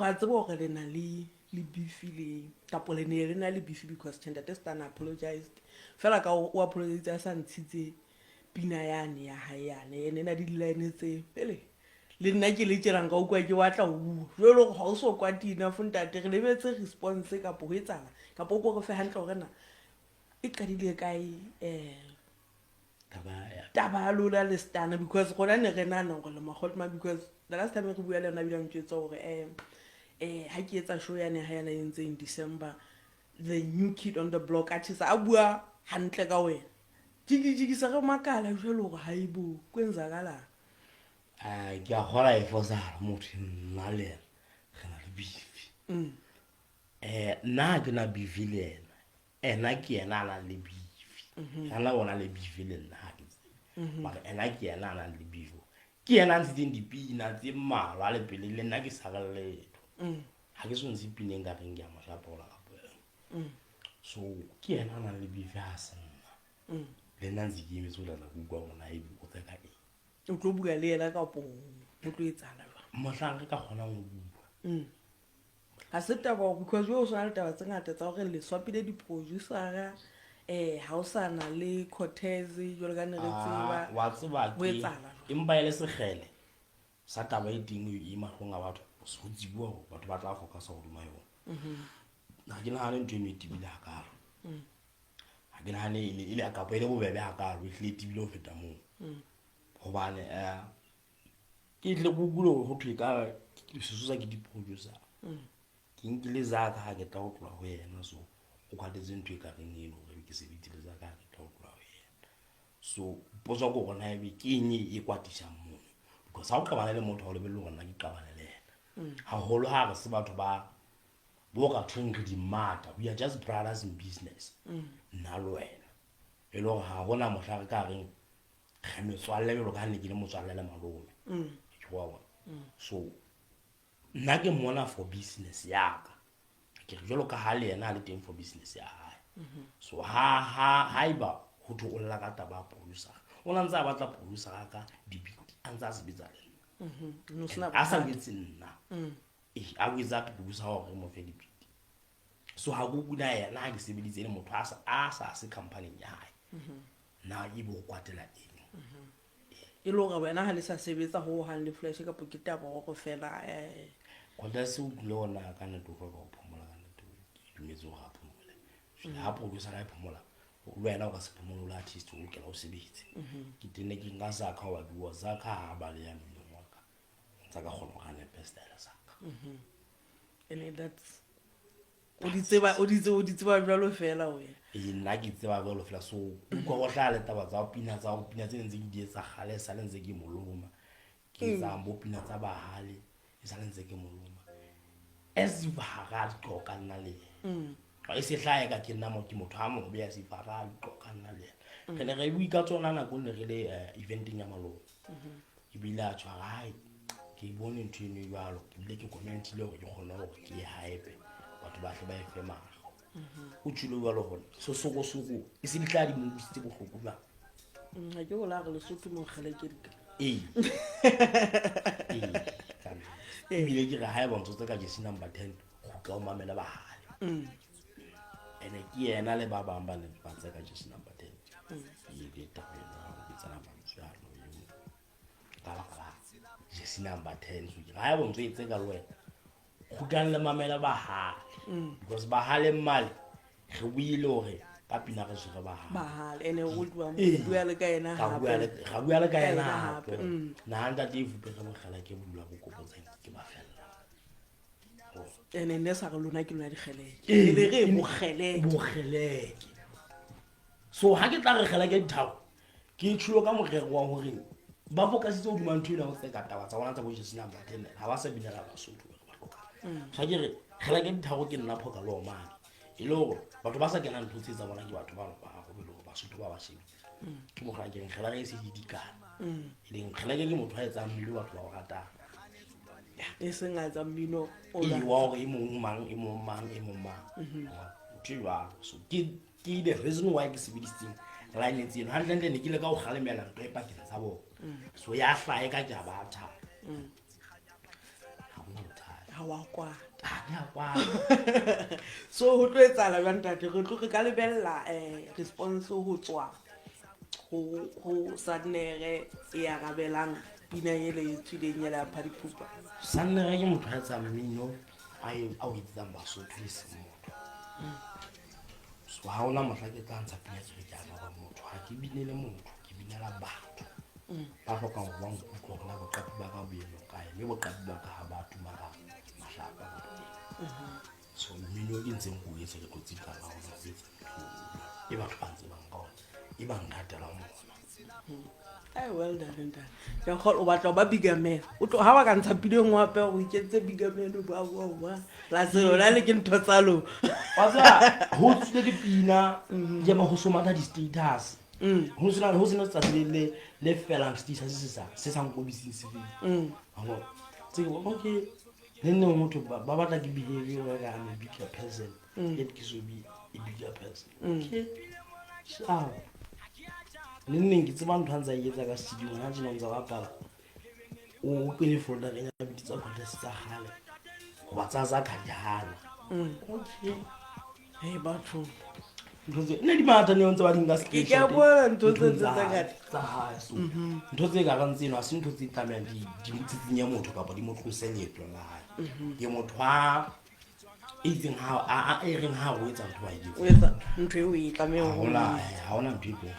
ga tsebo gore le na le beef le kapo le ne le na le beef because Ntate Stan apologized fela ka o apologize a sa ntshitse pina yane ya hae yane ene na di line tse pele le nna ke le tserang ka o kwa ke watla o bua jalo go ga o so kwa tina fo ntate re lebetse response kapo go etsana kapo o go go fe hantle gore na e qadile kae taba lona le Stana because gona ne re nana gore le magolma because the last time re bua le yona bila ntsetsa gore ha ke etsa show yane ha yana entse in December the new kid on the block atisa a bua hantle ka wena jigi sa re makala jalo gore ha ibo kwenzakala ke a gola e fosala motho nna le gena le beef nna ke na beef le ena ke ena na le beef kana bona le beef le nna ha ke mara ena ke ena na le beef ke ena ntse dipina tse mmalwa le pele le nna ke sa ga letho ha ke so ntse pineng ka reng ke a mashapola ka pele so ke ena na le beef ha sana le nna ntse ke emetso la go kwa bona e bo tsaka e o tlo bua le ela ka po o tlo etsala mohlang ka gona go bua a se taba because yo so ala taba tsengata tsa gore le swapile di producer ha o sana le Cortez jolo ka ne re tseba wa tseba ke empa ile segele sa taba e ding e mahlong a batho so tsibua go batho ba tla focus go duma yona na ke na le ntwe tibile hakalo ha ke na le ile a kapo ile bobebe hakalo e hle tibile go feta mo gobane ke ile go bulo go thwe ka ke sesusa ke di producer ke nkile zaka ha ke tla go tloa go yena so o kwadetse ntwe ka reng eno re ke se bitile zaka ha ke tla go tloa go yena so potso go gona e ke eng e kwatisha mo because ha o qabana le motho o le belo gona ke qabana le yena ha holo ha re se batho ba bo ka thweng re di mata we are just brothers in business nna lo wena e lo ha gona mohla ka reng ga me tswalle lo ka ne ke le motswalle le malome ke go wa so nna ke mona for business yaka ke re jolo ka ha le yena le teng for business ya hae so ha iba ho to o lla ka taba producer o la ntse a batla producer ka di beat a ntse a se bitsa le no sna a sa bitse nna a wiza producer hore mo fe di beat so ha go buna yena ha ke sebeditse le motho a sa se company ya hae na e bo kwatela eng e lo ga wena ha le sa sebetsa ho hang le flash ka poketa ba go fela kwanda se o lona ka ne to go phomola ka ne to itumetse go phomola jile ha producer ga phomola o wena o ka se phomola le artist o ke la o sebetse ke tenne ke nga sa ka wa bua za ka ha ba le ya mme ngaka tsa ka gona ga ne best style sa ka and that's o di tseba jalo fela wena nna ke tseba jalo fela so go go tla le taba tsa pina tse ntse di etsa gale sa le ntse ke moloma ke tsa mo pina tsa bahale e sa le ntse ke moloma as ba ga go ka nna le ga e se hlae ka ke nna mo ke motho a mo be ya se fara go ka nna le ke ne re bui ka tsona na go ne re le eventing ya maloma e bila tswa hai ke bone ntwe ne jalo ke bile ke comment ile go ke gona go ke hype batho ba hle ba e fema o tshilo jalo gona so soko e se ditla di mo bitsitse bohloko ba ga ke go la go le sotho mo khale ke dika bile ke re ha e bontse ka jesi number 10 go ka o mamela ba hale ene ke yena le ba bang ba ne ba tsa ka jesi number 10 e ke tabela go tsana ba mtswalo yo ka ba jesi number 10 so ke ha e bontse e tseka le wena go tlang le mamela ba hale because ba hale mmale re buile hore ba pina re se ba hale ene o bua le ka ena ga bua le ka ena hape na handa te fupe ga mogala ke bula go kopotsa ke ba fela ene ne sa go lona ke lona di geleke le re mo geleke so ha ke tla re geleke dithago ke tshulo ka morero wa hore ba fokasitse o duma ntho ena o tse ka taba tsa bona tsa bo jesi number 10 ha ba se binela ba sotho ba hloka ga ke re geleke dithago ke nna phoka lo mane e lo batho ba sa kena ntho tse tsa bona ke batho ba go be lo ba sotho ba ba shebile ke mo ga ke ngela re se di dikana ile ngela ke motho a etsa mmilo batho ba o rata e senga tsa mmino o la wa e mong mang tjwa so ke the reason why ke sebedisitseng line tseno ha ntle ne ke le ka o galemela ntwe pa ke tsa bo so ya hlae ka ja batha ha ha wa kwata ya kwa so ho tlo etsala ba ntate re tlo re ka lebella response ho tswa ho Sannere e arabelang pina ele e tswileng ya la Phadipupa. Sannere ke motho a tsa mmino a o itsang Basotho le seng motho so ha ona mohla ke tla ntsha pina ke ja ba motho ha ke binele motho ke binela batho ba hloka ho bang utlwa hona boqapi ba ka boelo kae le boqapi ba ka ha batho mara mahlaka so mmino ke ntseng go etsa ke tlo tsitla ba hona e batho ba ntse bang ka ona e bang ngatela mona well done ya go o batla ba bigamela o tlo ha wa ka ntsha pileng wa pe o iketse bigamelo ba la selo la le ke ntho tsa lo wa tsa ho tsile dipina je ba ho somata di status ho sena tsatsile le felang status se sa nkobising se fela ha tse okay le nne motho ba batla ke behavior ga a bigger person yet ke so be a bigger person okay so le nne ke tseba ntho ntse a etsa ka studio ha tsena ntse ba pala o pele folder e nya bitsa contest tsa gale go ba tsa kajana okay hey batho ne di mata ne ntse ba dinga ke ka bona ntho tse tsa ha so ntho tse ka rantsi no a se ntho tse tlameang di tsitsinya motho ka ba di motho se letlo la hae ke motho ha itseng ha e reng ha o etsa ntho ba e etsa ntho e o e tlameang ho ha ona ntho e